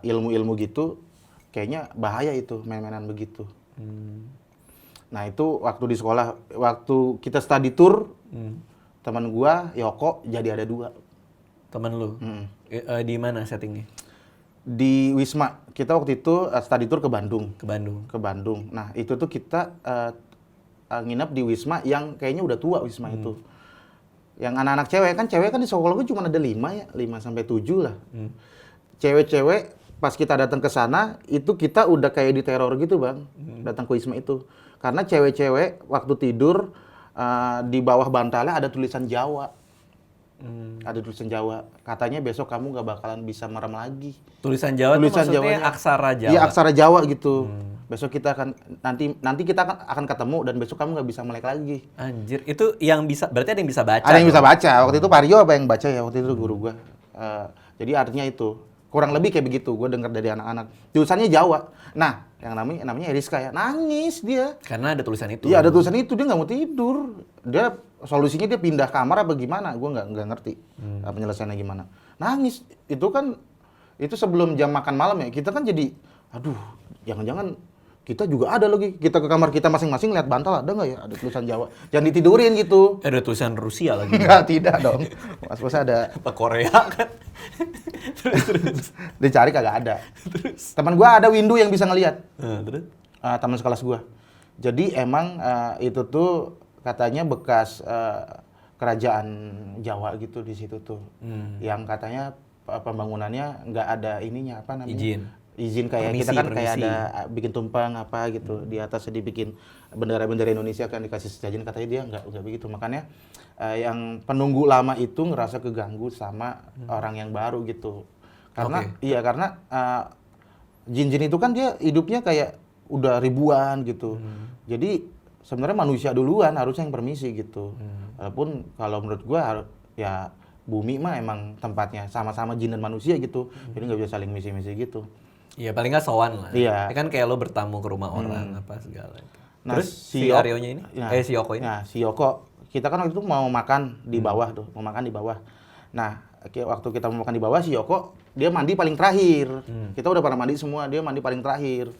ilmu-ilmu gitu, kayaknya bahaya itu main-mainan begitu. Nah, itu waktu di sekolah, waktu kita study tour, teman gua Yoko jadi ada 2. Temen lu? Di mana settingnya? Di Wisma. Kita waktu itu study tour ke Bandung. Ke Bandung. Nah, itu tuh kita nginep di Wisma yang kayaknya udah tua Wisma itu. Yang anak-anak cewek kan di sekolah gue cuma ada 5 sampai 7 lah. Cewek-cewek pas kita datang ke sana itu kita udah kayak diteror gitu, Bang. Datang ke Wisma itu. Karena cewek-cewek waktu tidur di bawah bantalnya ada tulisan Jawa. Ada tulisan Jawa. Katanya besok kamu nggak bakalan bisa merem lagi. Tulisan Jawa tuh maksudnya Jawanya, aksara Jawa? Iya, aksara Jawa gitu. Besok kita akan, nanti kita akan ketemu dan besok kamu nggak bisa melek lagi. Anjir, itu yang bisa, berarti ada yang bisa baca? Ada yang dong? bisa baca. Waktu itu Parjo apa yang baca ya? Waktu itu guru gua. Jadi artinya itu. Kurang lebih kayak begitu. Gue dengar dari anak-anak. Tulisannya Jawa. Nah, yang namanya Eriska ya. Nangis dia. Karena ada tulisan itu? Iya, ada tulisan itu. Dia nggak mau tidur. Dia solusinya dia pindah kamar apa gimana? Gue nggak ngerti penyelesaiannya gimana. Nangis. Itu sebelum jam makan malam ya. Kita kan jadi, aduh, jangan-jangan kita juga ada lagi. Kita ke kamar kita masing-masing lihat bantal ada nggak ya? Ada tulisan Jawa. Jangan ditidurin gitu. Ada tulisan Rusia lagi? Enggak, tidak dong. Mas ada. Apa Korea kan? terus. Dicari kagak ada. Terus? Teman gua ada window yang bisa ngelihat. Terus? Teman sekelas gua. Jadi emang itu tuh katanya bekas kerajaan Jawa gitu di situ tuh. Yang katanya pembangunannya nggak ada ininya apa namanya? Izin kayak kita kan kayak ada bikin tumpeng apa gitu. Di atasnya dibikin bendera-bendera Indonesia kan dikasih sesajen, katanya dia nggak begitu. Makanya yang penunggu lama itu ngerasa keganggu sama orang yang baru gitu. Karena karena jin-jin itu kan dia hidupnya kayak udah ribuan gitu. Jadi sebenarnya manusia duluan harusnya yang permisi gitu. Walaupun kalau menurut gua ya bumi mah emang tempatnya sama-sama jin dan manusia gitu. Jadi nggak bisa saling misi-misi gitu. Iya, paling nggak sowan lah. Iya. Ya kan kayak lo bertamu ke rumah orang apa segala. Nah, Terus si Aryonya ini, si Yoko ini. Nah, si Yoko, kita kan waktu itu mau makan di bawah tuh, mau makan di bawah. Nah, waktu kita mau makan di bawah, si Yoko dia mandi paling terakhir. Kita udah pada mandi semua, dia mandi paling terakhir.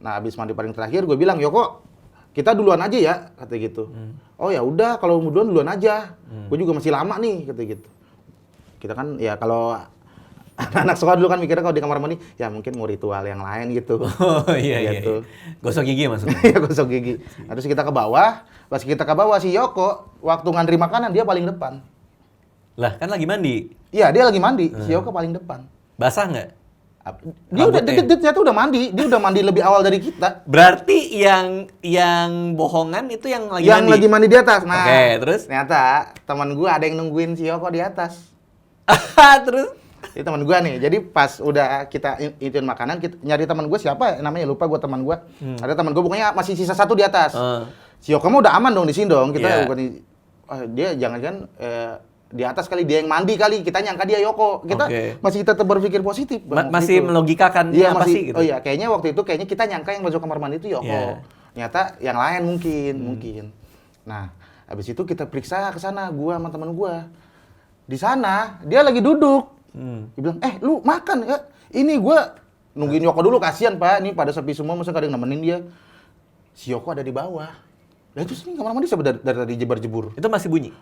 Nah, habis mandi paling terakhir, gue bilang, Yoko, kita duluan aja ya, kata gitu. Oh ya udah, kalau mau duluan aja. Gue juga masih lama nih, kata gitu. Kita kan ya kalau anak sekolah dulu kan mikirnya kalau di kamar mandi, ya mungkin mau ritual yang lain gitu. Oh iya Gitu. iya. Gosok gigi maksudnya. Iya, gosok gigi. Nah, terus kita ke bawah, pas kita ke bawah si Yoko, waktu ngantri makanan dia paling depan. Lah, kan lagi mandi. Iya, dia lagi mandi, si Yoko paling depan. Basah nggak? Dia udah Rambutnya? dia ternyata udah mandi, dia udah mandi lebih awal dari kita. Berarti yang bohongan itu yang lagi Yang mandi. lagi mandi di atas. Nah, Oke, terus? ternyata teman gua ada yang nungguin si Yoko di atas. Terus? Itu teman gua nih. Jadi pas udah kita ituin makanan, kita nyari teman gua siapa namanya lupa gua teman gua. Ada teman gua pokoknya masih sisa satu di atas. Si Yoko mah udah aman dong di sini dong. Kita Iya. bukan dia jangan-jangan di atas kali dia yang mandi kali, kita nyangka dia Yoko. Kita Oke. masih tetap berpikir positif. Bang, Masih gitu. melogikakan Iya, apa masih, sih gitu. Oh iya, kayaknya waktu itu kita nyangka yang masuk kamar mandi itu Yoko. Iya. Ternyata yang lain mungkin. Nah, habis itu kita periksa ke sana gua sama teman gua. Di sana dia lagi duduk. Dia bilang, lu makan ya? Ini gua nungguin Yoko dulu, kasihan Pak. Ini pada sepi semua, masa gak ada yang nemenin dia. Si Yoko ada di bawah. Lah itu sini kamar mandi siapa dari tadi jebar-jebur. Itu masih bunyi?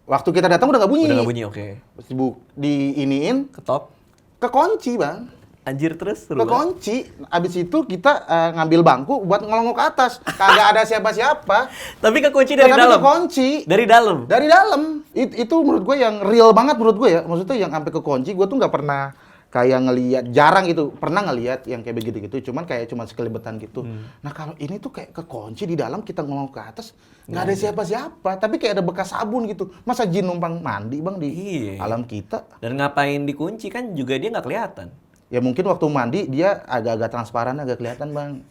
Waktu kita datang udah nggak bunyi. Udah nggak bunyi, oke. Pas diiniin, Ketok. kekunci Bang. Anjir terus seru banget. Kekunci. Abis itu kita ngambil bangku buat ngelongok ke atas. Kagak ada siapa-siapa. Tapi kekunci dari Tapi dalam. kekunci. Dari dalam. Dari dalam. Itu menurut gue yang real banget menurut gue ya. Maksudnya yang sampai kekunci, gue tuh nggak pernah kayak ngelihat, jarang gitu. Pernah ngelihat yang kayak begitu-gitu, cuman sekelibetan gitu. Nah kalau ini tuh kayak kekunci di dalam, kita ngomong ke atas, nggak ada siapa-siapa. Tapi kayak ada bekas sabun gitu. Masa jin numpang mandi Bang di Iya. alam kita? Dan ngapain dikunci kan juga dia nggak kelihatan. Ya mungkin waktu mandi dia agak-agak transparan, agak kelihatan Bang.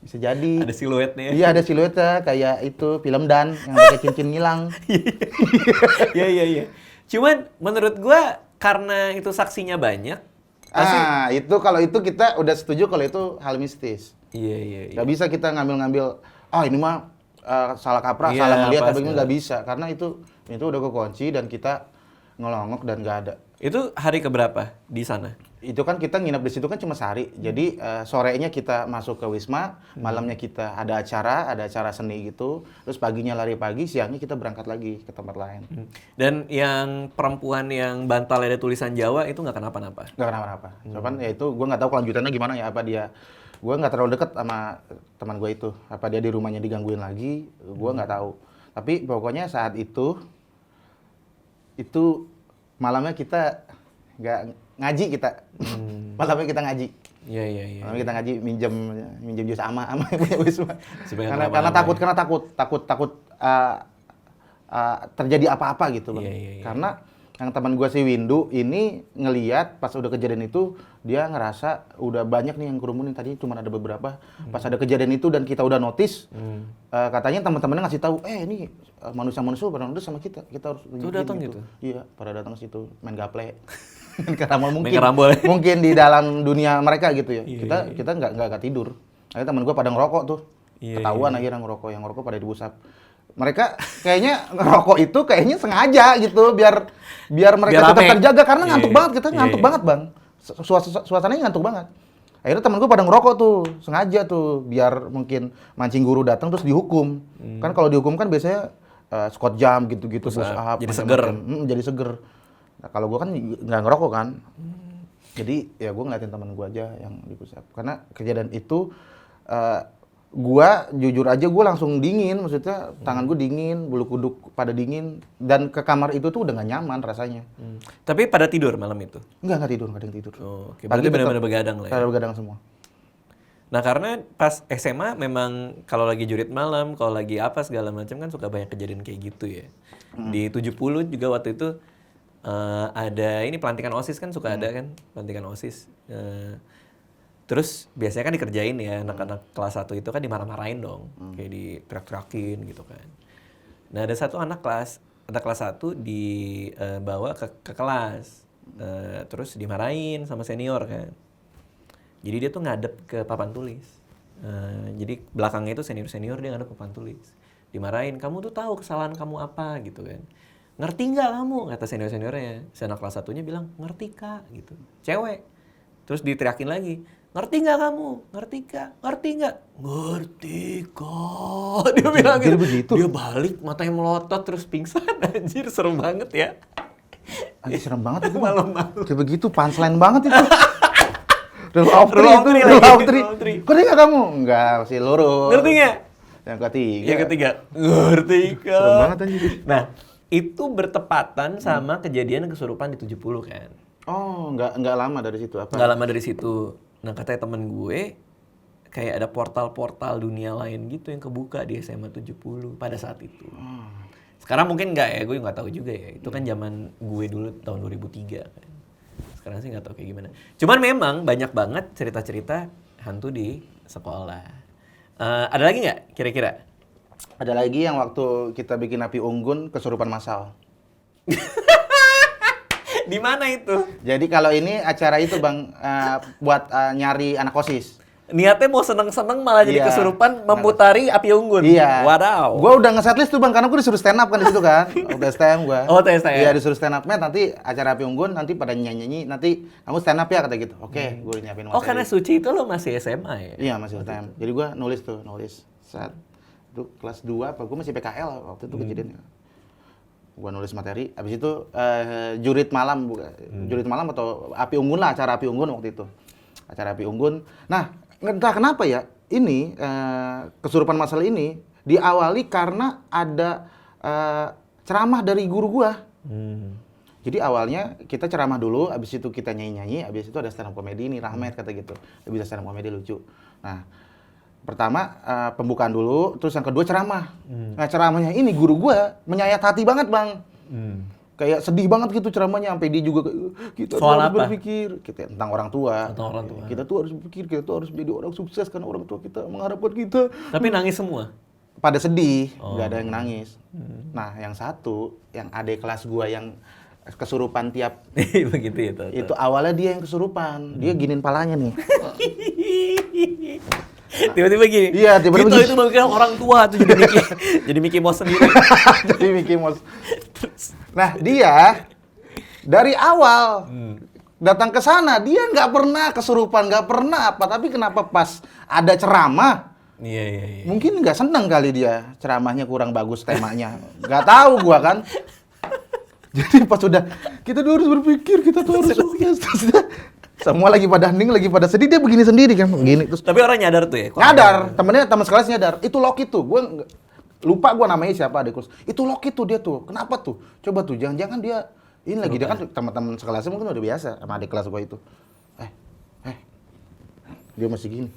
Bisa jadi. Ada siluetnya. Iya ada siluetnya kayak itu film Dan yang pakai cincin ngilang. Iya. Cuman menurut gua karena itu saksinya banyak. Itu kalau itu kita udah setuju kalau itu hal mistis. Iya. Gak bisa kita ngambil-ngambil, ini mah salah kaprah, Iya, salah melihat, pas tapi nggak. nggak bisa. Karena itu udah kekunci dan kita ngelongok dan nggak ada. Itu hari keberapa di sana? Itu kan kita nginep di situ kan cuma sehari. Jadi sorenya kita masuk ke Wisma, malamnya kita ada acara seni gitu. Terus paginya lari pagi, siangnya kita berangkat lagi ke tempat lain. Dan yang perempuan yang bantalnya ada tulisan Jawa itu nggak kenapa-napa? Nggak kenapa-napa. Cuman ya itu gue nggak tahu kelanjutannya gimana ya, apa dia. Gue nggak terlalu deket sama teman gue itu. Apa dia di rumahnya digangguin lagi, gue nggak tahu. Tapi pokoknya saat itu malamnya kita nggak ngaji kita. Malamnya kita ngaji. Iya. Malamnya kita ngaji, minjem jus sama yang punya Wisma. Supaya Karena kenapa-napa takut terjadi apa-apa gitu Bang. Iya. Karena yang teman gue si Windu ini ngeliat pas udah kejadian itu, dia ngerasa udah banyak nih yang kerumunin, tadi cuma ada beberapa. Pas ada kejadian itu dan kita udah notice, katanya teman-temannya ngasih tahu, ini manusia-manusia pada notice sama kita harus Tuh datang gitu? Iya, pada datang ke situ main gaple. Main karambol mungkin. Main karambol. Mungkin di dalam dunia mereka gitu ya. Iya. Kita nggak tidur. Akhirnya teman gue pada ngerokok tuh. Iya, Ketahuan akhirnya ngerokok, yang ngerokok pada dibusap. Mereka kayaknya ngerokok itu kayaknya sengaja gitu biar mereka Biar tetap rame. terjaga karena Iya, ngantuk iya. banget, kita ngantuk Iya. banget Bang. Suasananya ngantuk banget. Akhirnya temen gue pada ngerokok tuh, sengaja tuh biar mungkin mancing guru datang terus dihukum. Kan kalau dihukum kan biasanya squat jam gitu-gitu, push up, jadi macam-macam. Jadi seger. Nah, kalau gue kan nggak ngerokok kan. Jadi ya gue ngeliatin temen gue aja yang di push up. Karena kejadian itu gua jujur aja gue langsung dingin, maksudnya tangan gue dingin, bulu kuduk pada dingin, dan ke kamar itu tuh udah gak nyaman rasanya. Tapi pada tidur malam itu? Nggak tidur, nggak ada yang tidur. Oh, oke. Pagi Berarti tetap benar-benar begadang lah ya? pada begadang semua. Nah karena pas SMA memang kalau lagi jurit malam, kalau lagi apa segala macam kan suka banyak kejadian kayak gitu ya. Di 70 juga waktu itu ada ini pelantikan OSIS kan suka ada kan, pelantikan OSIS. Terus biasanya kan dikerjain ya, anak-anak kelas 1 itu kan dimarah-marahin dong. Kayak diteriak-teriakin gitu kan. Nah ada satu anak kelas Kata kelas 1 dibawa ke kelas. Terus dimarahin sama senior kan. Jadi dia tuh ngadep ke papan tulis. Jadi belakangnya itu senior-senior, dia ngadep ke papan tulis. Dimarahin, kamu tuh tahu kesalahan kamu apa gitu kan. Ngerti nggak kamu? Kata senior-seniornya. Si anak kelas 1-nya bilang, ngerti kak gitu. Cewek. Terus diteriakin lagi, ngerti nggak kamu? Ngerti kak? Ngerti nggak? Ngerti kak. Dia bilang gitu. Begitu. Dia balik, matanya melotot terus pingsan. Anjir, serem banget ya. Anjir serem banget itu. Malam-malam. Kayak begitu punchline banget itu. Rule of Rule three of itu, three rule lagi, of three. rule of three. Ngerti nggak kamu? Enggak, masih lurus. Ngerti nggak? Yang ketiga. Yang ketiga, ngerti kak. Serem banget anjir. Nah, itu bertepatan sama kejadian kesurupan di 70 kan. Oh, nggak lama dari situ apa? Nggak lama dari situ. Nah, katanya temen gue, kayak ada portal-portal dunia lain gitu yang kebuka di SMA 70 pada saat itu. Sekarang mungkin nggak ya, gue nggak tahu juga ya. Itu kan zaman gue dulu tahun 2003 kan. Sekarang sih nggak tahu kayak gimana. Cuman memang banyak banget cerita-cerita hantu di sekolah. Ada lagi nggak kira-kira? Ada lagi yang waktu kita bikin api unggun kesurupan massal. Di mana itu? Jadi kalau ini acara itu Bang, buat nyari anak OSIS. Niatnya mau seneng-seneng malah jadi Iya. kesurupan memutari api unggun. Iya. Wadaw. Gua udah nge-setlist tuh Bang, karena gua disuruh stand up kan di situ kan. Udah STM gua. Oh, STM. Iya, disuruh stand up. Nanti acara api unggun nanti pada nyanyi-nyanyi, nanti kamu stand up ya kata gitu. Oke, gua udah nyiapin materi. Oh, karena Suci itu lo masih SMA ya? Iya, masih STM. Jadi gua nulis saat itu kelas 2 apa gua masih PKL waktu itu kejadiannya. Gua nulis materi, habis itu jurit malam jurit malam atau api unggun lah, acara api unggun waktu itu. Acara api unggun. Nah, entah kenapa ya, ini kesurupan massal ini diawali karena ada ceramah dari guru gua. Jadi awalnya kita ceramah dulu, habis itu kita nyanyi-nyanyi, habis itu ada stand up comedy nih, Rahmat kata gitu. Dia bisa stand up comedy lucu. Nah, pertama pembukaan dulu, terus yang kedua ceramah. Nah, ceramahnya ini guru gua menyayat hati banget, Bang. Kayak sedih banget gitu ceramahnya, sampai dia juga kita Soal harus apa? berpikir tentang orang tua. Tentang orang tua. Kita tuh harus berpikir, kita tuh harus menjadi orang sukses karena orang tua kita mengharapkan kita. Tapi nangis semua? Pada sedih, nggak ada yang nangis. Nah, yang satu, yang adik kelas gua yang kesurupan tiap Begitu ya, tahu. itu awalnya dia yang kesurupan. Dia giniin palanya nih. Tiba-tiba gini. Iya, tiba-tiba Kita gini. itu mungkin orang tua tuh jadi jadi Mickey Mouse sendiri. Jadi Mickey Mouse. Nah, dia dari awal datang ke sana, dia nggak pernah kesurupan, nggak pernah apa. Tapi kenapa pas ada ceramah, Iya. mungkin nggak seneng kali dia, ceramahnya kurang bagus temanya. Nggak tahu gua kan. Jadi pas udah, kita tuh harus berpikir, kita tuh harus sukses. Terus dia, semua lagi pada hening, lagi pada sedih, dia begini sendiri kan, begini. Terus Tapi orang nyadar tuh ya? nyadar, temen sekelas nyadar, itu Loki tuh, lupa gua namanya siapa adik kelas. Itu Loki tuh dia tuh, kenapa tuh? Coba tuh, jangan-jangan dia, ini lagi dia kan teman-teman sekelasnya mungkin udah biasa sama adik kelas gua itu. Dia masih gini.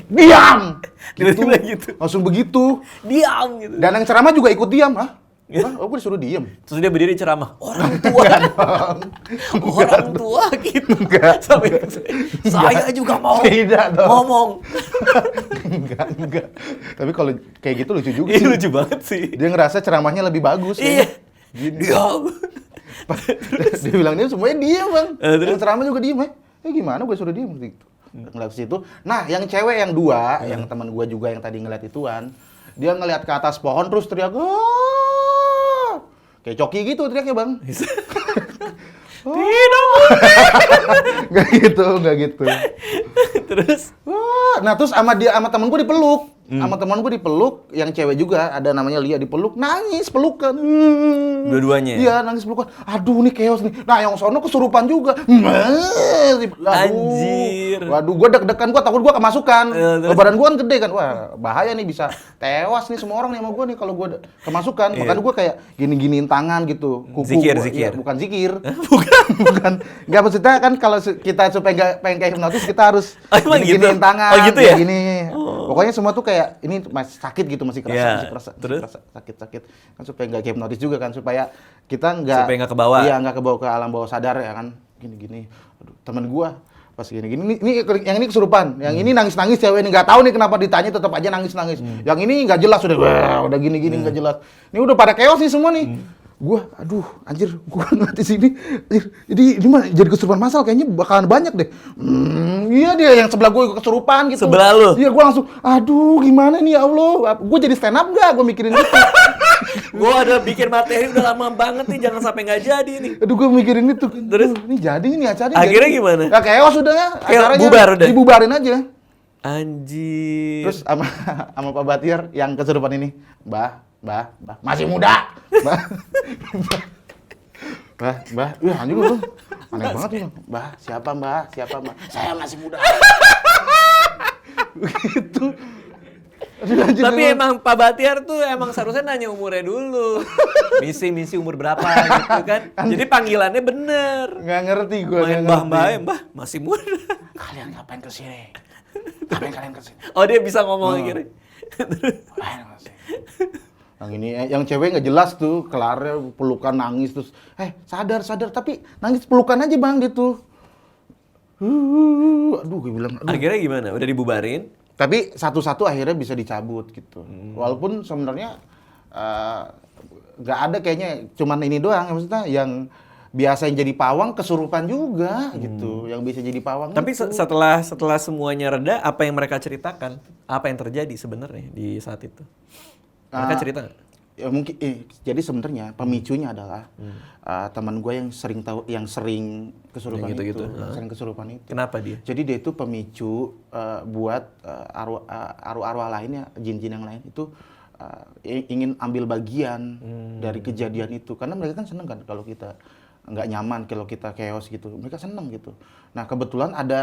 Diam! Tiba-tiba gitu. Langsung begitu. Diam gitu. Dan yang ceramah juga ikut diam, Hah? Oh, gue disuruh diem. Terus dia berdiri ceramah. Orang tua. Orang tua gitu. Sampai saya juga mau Tidak dong. ngomong. Enggak. Tapi kalau kayak gitu lucu juga Ini sih. lucu banget sih. Dia ngerasa ceramahnya lebih bagus. Iya. Gini. Diam. Dia bilang dia semuanya diem, Bang. Terus? Yang ceramah juga diem, gimana gue suruh diem gitu. Ngeliat ke situ. Nah, yang cewek yang dua, yang teman gue juga yang tadi ngeliat ituan, dia ngeliat ke atas pohon terus teriak, "Ah!" Kayak Coki gitu teriaknya, Bang. Tidak. Nggak gitu. Terus Wah, nah terus sama teman gue dipeluk. Sama teman gue dipeluk, yang cewek juga ada namanya Lia dipeluk, nangis pelukan. Dua-duanya? Iya, nangis pelukan. Aduh, nih chaos nih. Nah, yang sono kesurupan juga. Aduh. Anjir. Waduh, gue deg-degan, gue takut gue kemasukan. Terus? Badan gue kan gede kan. Wah, bahaya nih, bisa tewas nih semua orang nih sama gue nih kalau gue kemasukan. Makanya gue kayak gini-giniin tangan gitu. Kuku Zikir, gua. zikir. Iya, bukan zikir. Bukan. Enggak, maksudnya kan kalau kita supaya nggak pengen kayak hipnotis, kita harus Oh, emang gini-giniin gitu? tangan. Oh, gitu kayak ya? Gini. Pokoknya semua tuh kayak ini masih sakit gitu, masih kerasa, Iya. masih kerasa, Terus? sakit kan supaya nggak hipnotis juga kan, supaya kita nggak Supaya nggak kebawa. iya, nggak kebawa ke alam bawah sadar ya kan, gini-gini. Aduh, temen gua Pas gini, ini yang ini kesurupan, yang ini nangis-nangis cewek ini nggak tahu nih kenapa ditanya tetap aja nangis-nangis. Yang ini nggak jelas udah gini-gini nggak jelas. Ini udah pada chaos nih semua nih. Gua, aduh, anjir, gua ngeliat di sini, anjir, ini mah jadi kesurupan massal kayaknya bakalan banyak deh. Iya dia yang sebelah gua kesurupan gitu. Sebelah lu? Iya, gua langsung, aduh, gimana nih ya Allah, gua jadi stand up nggak? Gua mikirin gitu. Gue ada bikin materi udah lama banget nih, jangan sampai nggak jadi nih. Aduh, gue mikirin itu. Terus? Ini jadi nih acaranya. Akhirnya jadi. gimana? Ya chaos udah ya. Kayak Acaranya bubar udah? Dibubarin aja. Anjir. Terus sama Pak Batiar yang kesurupan ini. Mbah, masih muda. Mbah. Wih, anjir lu. Aneh banget nih. Mbah, siapa Mbah? Saya masih muda. Begitu. Tapi emang Pak Batiar tuh emang seharusnya nanya umurnya dulu. Misi umur berapa gitu kan. Jadi panggilannya bener. Nggak ngerti gue. Main mbah masih muda. Kalian ngapain kesini? Oh dia bisa ngomong gini. Yang ini, yang cewek nggak jelas tuh, kelarnya pelukan nangis terus, sadar, tapi nangis pelukan aja bang dia tuh. Aduh, gue bilang. Aduh. Akhirnya gimana? Udah dibubarin? Tapi satu-satu akhirnya bisa dicabut gitu. Walaupun sebenarnya nggak ada kayaknya, cuman ini doang, maksudnya yang biasa yang jadi pawang kesurupan juga gitu, yang bisa jadi pawang. Tapi itu. setelah semuanya reda, apa yang mereka ceritakan? Apa yang terjadi sebenarnya di saat itu? Mereka cerita nggak? Ya mungkin jadi sebenarnya pemicunya adalah teman gue yang sering kesurupan Yang gitu-gitu. sering kesurupan itu. Kenapa dia? Jadi dia itu pemicu buat arwah-arwah lainnya, jin-jin yang lain itu ingin ambil bagian dari kejadian itu, karena mereka kan seneng kan kalau kita nggak nyaman, kalau kita chaos gitu, mereka seneng gitu. Nah kebetulan ada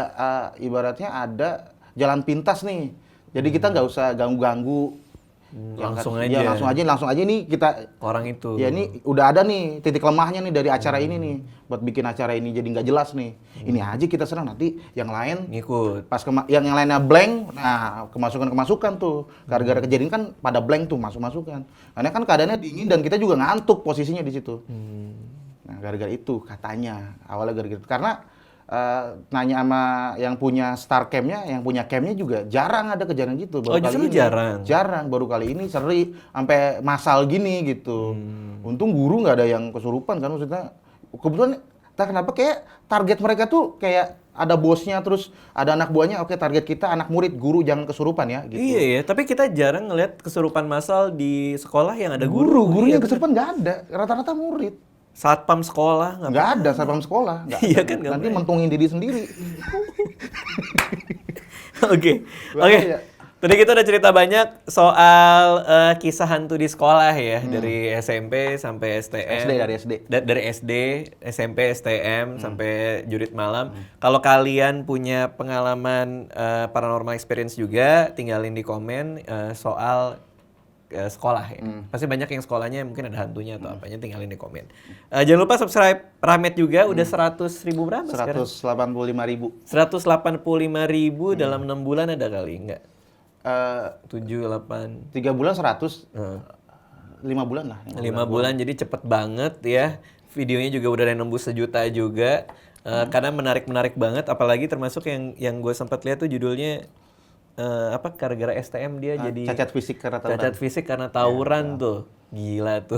ibaratnya ada jalan pintas nih, jadi kita nggak usah ganggu-ganggu. Langsung Ya, aja. langsung aja nih kita Orang itu. ya ini udah ada nih titik lemahnya nih dari acara ini nih buat bikin acara ini jadi nggak jelas nih. Ini aja kita serang, nanti yang lain Ngikut. pas yang lainnya blank, nah kemasukan tuh gara-gara kejadian kan pada blank tuh masukan karena kan keadaannya dingin dan kita juga ngantuk posisinya di situ. Nah gara-gara itu katanya awalnya gara-gara itu. Karena nanya sama yang punya star camnya, yang punya camnya juga jarang ada kejadian gitu. Oh, justru jarang? Jarang, baru kali ini seri sampai massal gini gitu. Untung guru nggak ada yang kesurupan kan, maksudnya kebetulan entah kenapa kayak target mereka tuh kayak ada bosnya, terus ada anak buahnya, oke target kita anak murid, guru jangan kesurupan ya gitu. Iya ya, tapi kita jarang ngeliat kesurupan massal di sekolah yang ada Gurunya Iya, kesurupan nggak ada, rata-rata murid. Satpam sekolah Nggak ada satpam sekolah. Nggak Iya ada. kan, nggak Nanti main. mentungin diri sendiri. Oke. Bahaya. Tadi kita udah cerita banyak soal kisah hantu di sekolah ya, dari SMP sampai STM. dari SD. Dari SD, SMP, STM sampai jurit malam. Kalau kalian punya pengalaman paranormal experience juga, tinggalin di komen soal sekolah ya. Pasti banyak yang sekolahnya mungkin ada hantunya atau apanya, tinggalin di komen. Jangan lupa subscribe Rahmat juga, udah 100.000 berapa sekarang? 185.000. 185.000 dalam 6 bulan ada kali? Enggak? 7, 8... 3 bulan 100, 5 bulan lah. 5 bulan, jadi cepet banget ya. Videonya juga udah ada yang nembus 1 juta juga. Karena menarik banget, apalagi termasuk yang gue sempat lihat tuh judulnya gara-gara STM dia jadi Cacat fisik karena tawuran. cacat fisik karena tawuran tuh. Gila tuh.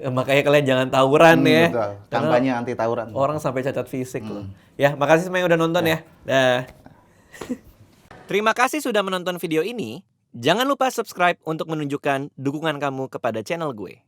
Makanya kalian jangan tawuran ya. Betul. Karena Kampanye anti tawuran. orang sampai cacat fisik loh. Ya, makasih semuanya udah nonton ya. Dah. Terima kasih sudah menonton video ini. Jangan lupa subscribe untuk menunjukkan dukungan kamu kepada channel gue.